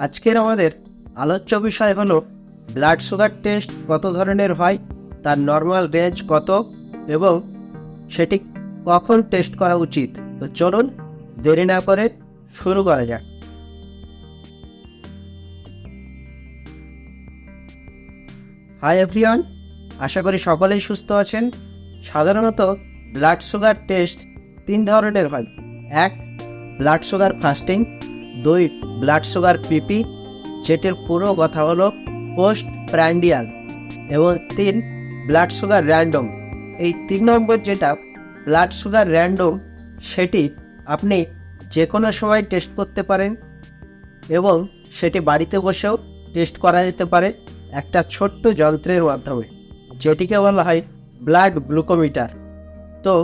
আজকের আমাদের আলোচ্য বিষয় হলো ব্লাড সুগার টেস্ট কত ধরনের হয়, তার নর্মাল রেঞ্জ কত এবং সেটি কখন টেস্ট করা উচিত। তো চলুন দেরি না করে শুরু করা যাক। হাই এভরিওয়ান, আশা করি সকলেই সুস্থ আছেন। সাধারণত ব্লাড সুগার টেস্ট 3 ধরনের হয়। 1, blood sugar fasting. 2, blood sugar PP, যেটির পুরো কথা হলো পোস্ট প্র্যান্ডিয়াল। এবং 3, ব্লাড সুগার র্যান্ডম। এই 3 নম্বর যেটা ব্লাড সুগার র্যান্ডম, সেটি আপনি যে কোনো সময় টেস্ট করতে পারেন এবং সেটি বাড়িতে বসেও টেস্ট করা যেতে পারে একটা ছোট্ট যন্ত্রের মাধ্যমে, যেটিকে বলা হয় ব্লাড গ্লুকোমিটার। তো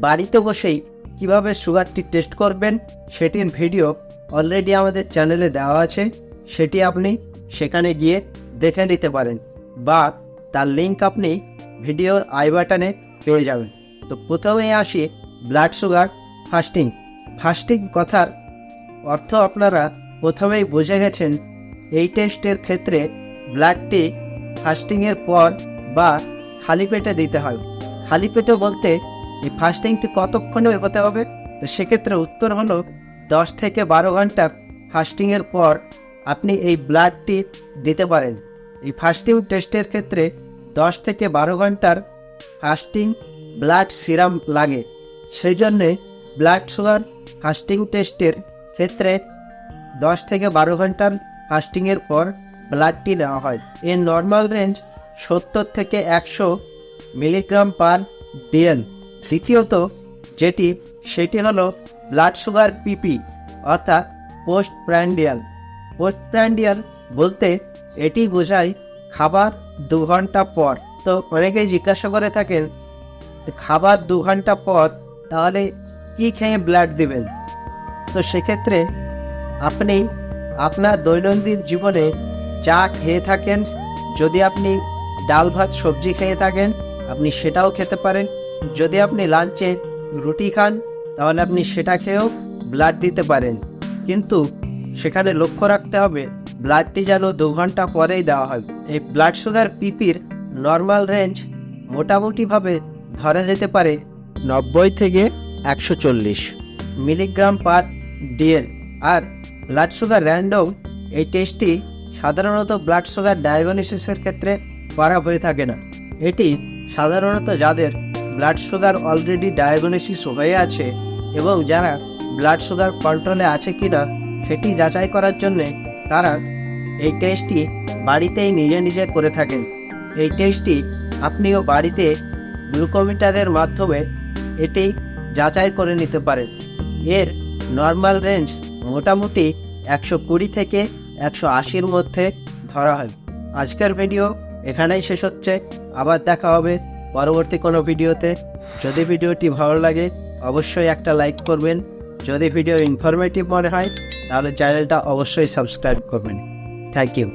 বাড়িতে বসেই কিভাবে সুগারটি টেস্ট করবেন সেটির ভিডিও অলরেডি আমাদের চ্যানেলে দেওয়া আছে, সেটি আপনি সেখানে গিয়ে দেখে নিতে পারেন বা তার লিঙ্ক আপনি ভিডিওর আই বাটনে পেয়ে যাবেন। তো প্রথমেই আসি ব্লাড সুগার ফাস্টিং। ফাস্টিং কথার অর্থ আপনারা প্রথমেই বুঝে গেছেন। এই টেস্টের ক্ষেত্রে ব্লাডটি ফাস্টিংয়ের পর বা খালি পেটে দিতে হয়। খালি পেটে বলতে এই ফাস্টিংটি কতক্ষণে হতে হবে? তো সেক্ষেত্রে উত্তর হলো 10 থেকে 12 ঘন্টার ফাস্টিংয়ের পর আপনি এই ব্লাডটি দিতে পারেন। এই ফাস্টিং টেস্টের ক্ষেত্রে 10 থেকে 12 ঘন্টার ফাস্টিং ব্লাড সিরাম লাগে। সেই জন্যে ব্লাড সুগার ফাস্টিং টেস্টের ক্ষেত্রে 10 থেকে 12 ঘন্টার ফাস্টিংয়ের পর ব্লাডটি নেওয়া হয়। এর নর্মাল রেঞ্জ 70 থেকে 100 মিলিগ্রাম পার ডিএল। দ্বিতীয়ত সেটি হলো ব্লাড সুগার পিপি অর্থাৎ পোস্ট প্র্যান্ডিয়াল। পোস্ট প্র্যান্ডিয়াল বলতে এটি বোঝায় খাবার 2 ঘন্টা পর। তো অনেকেই জিজ্ঞাসা করে থাকেন খাবার 2 ঘন্টা পর তাহলে কি খেয়ে ব্লাড দিবেন? তো সেক্ষেত্রে আপনি আপনার দৈনন্দিন জীবনে যা খেয়ে থাকেন, যদি আপনি ডাল ভাত সবজি খেয়ে থাকেন আপনি সেটাও খেতে পারেন। যদি আপনি লাঞ্চে রুটি খান তাহলে আপনি সেটা খেয়েও ব্লাড দিতে পারেন, কিন্তু সেখানে লক্ষ্য রাখতে হবে ব্লাডটি যেন 2 ঘন্টা পরেই দেওয়া হয়। এই ব্লাড সুগার পিপির নর্মাল রেঞ্জ মোটামুটিভাবে ধরা যেতে পারে 90 থেকে 140 মিলিগ্রাম পার ডিএল। আর ব্লাড সুগার র্যান্ডম এই টেস্টটি সাধারণত ব্লাড সুগার ডায়াগনোসিসের ক্ষেত্রে করা হয়ে থাকে না। এটি সাধারণত যাদের ব্লাড সুগার অলরেডি ডায়াগনোসিস হয়ে আছে এবং যারা ব্লাড সুগার কন্ট্রোলে আছে কিনা সেটি যাচাই করার জন্যে তারা এই টেস্টটি বাড়িতেই নিজে করে থাকেন। এই টেস্টটি আপনিও বাড়িতে গ্লুকোমিটারের মাধ্যমে এটি যাচাই করে নিতে পারেন। এর নর্মাল রেঞ্জ মোটামুটি 120 থেকে 180-র মধ্যে ধরা হয়। আজকের ভিডিও এখানেই শেষ হচ্ছে। আবার দেখা হবে পরবর্তী কোনো ভিডিওতে। যদি ভিডিওটি ভালো লাগে অবশ্যই একটা লাইক করবেন। যদি ভিডিও ইনফরমেটিভ মনে হয় তাহলে চ্যানেলটা অবশ্যই সাবস্ক্রাইব করবেন। Thank you.